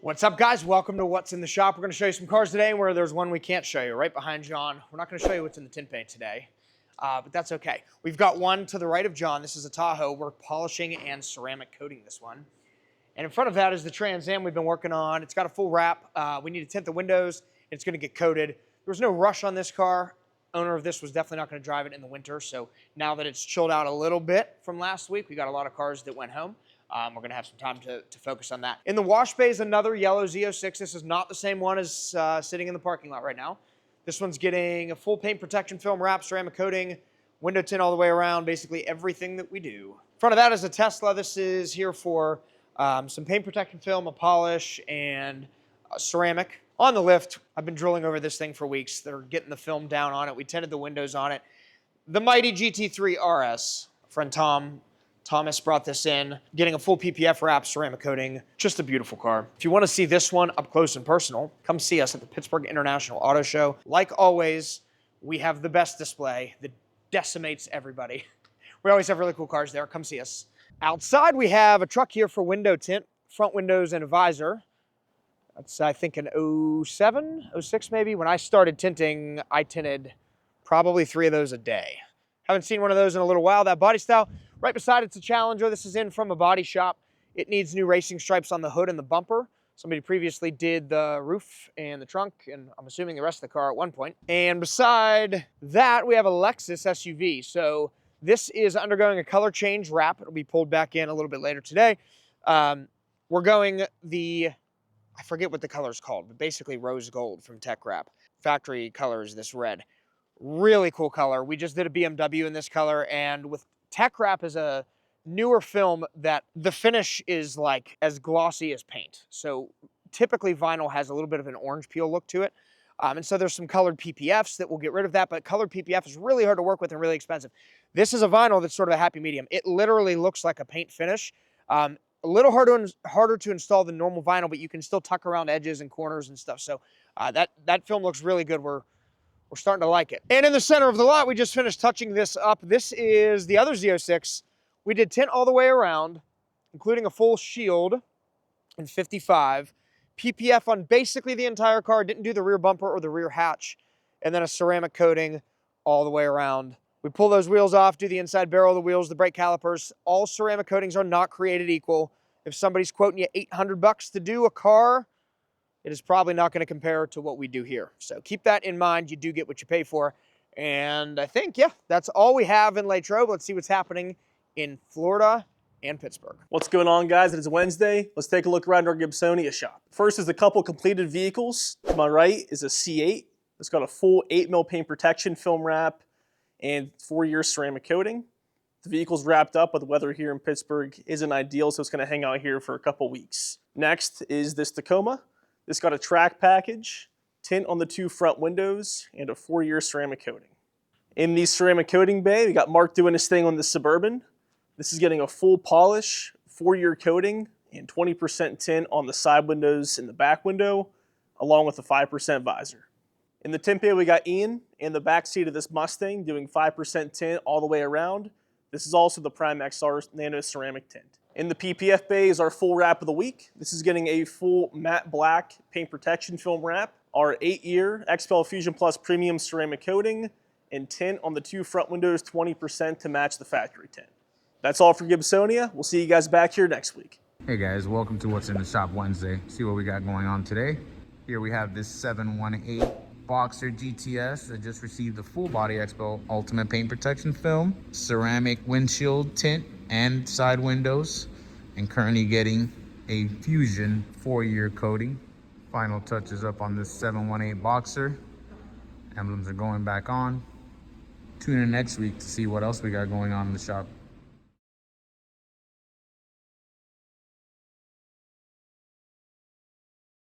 What's up, guys? Welcome to What's in the Shop. We're going to show you some cars today where there's one we can't show you, right behind John. We're not going to show you what's in the tint bay today, but that's okay. We've got one to the right of John. This is a Tahoe. We're polishing and ceramic coating this one. And in front of that is the Trans Am we've been working on. It's got a full wrap. We need to tint the windows. It's going to get coated. There was no rush on this car. Owner of this was definitely not going to drive it in the winter. So now that it's chilled out a little bit from last week, we got a lot of cars that went home. We're going to have some time to focus on that. In the wash bay is another yellow Z06. This is not the same one as sitting in the parking lot right now. This one's getting a full paint protection film wrap, ceramic coating, window tint all the way around, basically everything that we do. In front of that is a Tesla. This is here for some paint protection film, a polish, and a ceramic. On the lift, I've been drilling over this thing for weeks. They're getting the film down on it. We tinted the windows on it. The mighty GT3 RS. Friend Thomas brought this in, getting a full PPF wrap, ceramic coating. Just a beautiful car. If you want to see this one up close and personal, come see us at the Pittsburgh International Auto Show. Like always, we have the best display that decimates everybody. We always have really cool cars there. Come see us. Outside, we have a truck here for window tint, front windows and a visor. That's, I think, an 07, 06 maybe. When I started tinting, I tinted probably 3 of those a day. Haven't seen one of those in a little while. That body style. Right beside it's a Challenger. This is in from a body shop. It needs new racing stripes on the hood and the bumper. Somebody previously did the roof and the trunk, and I'm assuming the rest of the car at one point. And beside that, we have a Lexus SUV. So this is undergoing a color change wrap. It'll be pulled back in a little bit later today. We're going I forget what the color is called, but basically rose gold from Tech Wrap. Factory color is this red. Really cool color. We just did a BMW in this color, and with Tech Wrap is a newer film that the finish is like as glossy as paint. So typically vinyl has a little bit of an orange peel look to it. And so there's some colored PPFs that will get rid of that, but colored PPF is really hard to work with and really expensive. This is a vinyl that's sort of a happy medium. It literally looks like a paint finish. A little harder to install than normal vinyl, but you can still tuck around edges and corners and stuff. So that film looks really good. We're starting to like it. And in the center of the lot, we just finished touching this up. This is the other Z06. We did tint all the way around, including a full shield in 55. PPF on basically the entire car. Didn't do the rear bumper or the rear hatch. And then a ceramic coating all the way around. We pull those wheels off, do the inside barrel of the wheels, the brake calipers. All ceramic coatings are not created equal. If somebody's quoting you $800 to do a car, it is probably not going to compare to what we do here. So keep that in mind. You do get what you pay for. And I think, yeah, that's all we have in LATROBE. Let's see what's happening in Florida and Pittsburgh. What's going on, guys? It is Wednesday. Let's take a look around our Gibsonia shop. First is a couple completed vehicles. To my right is a C8. It's got a full 8mm paint protection film wrap and 4-year ceramic coating. The vehicle's wrapped up, but the weather here in Pittsburgh isn't ideal, so it's going to hang out here for a couple weeks. Next is this Tacoma. This got a track package, tint on the 2 front windows, and a 4-year ceramic coating. In the ceramic coating bay, we got Mark doing his thing on the Suburban. This is getting a full polish, 4-year coating, and 20% tint on the side windows and the back window, along with a 5% visor. In the tint bay, we got Ian in the back seat of this Mustang doing 5% tint all the way around. This is also the Prime XR Nano Ceramic Tint. In the PPF bay is our full wrap of the week. This is getting a full matte black paint protection film wrap, our 8-year xpel Fusion Plus Premium Ceramic Coating, and tint on the 2 front windows, 20% to match the factory tint. That's all for Gibsonia. We'll see you guys back here next week. Hey guys, welcome to What's in the Shop Wednesday. See what we got going on today. Here we have this 718 Boxer GTS that just received the full body xpel Ultimate Paint Protection Film, ceramic windshield tint and side windows, and currently getting a Fusion 4-year coating. Final touches up on this 718 Boxer. Emblems are going back on. Tune in next week to see what else we got going on in the shop.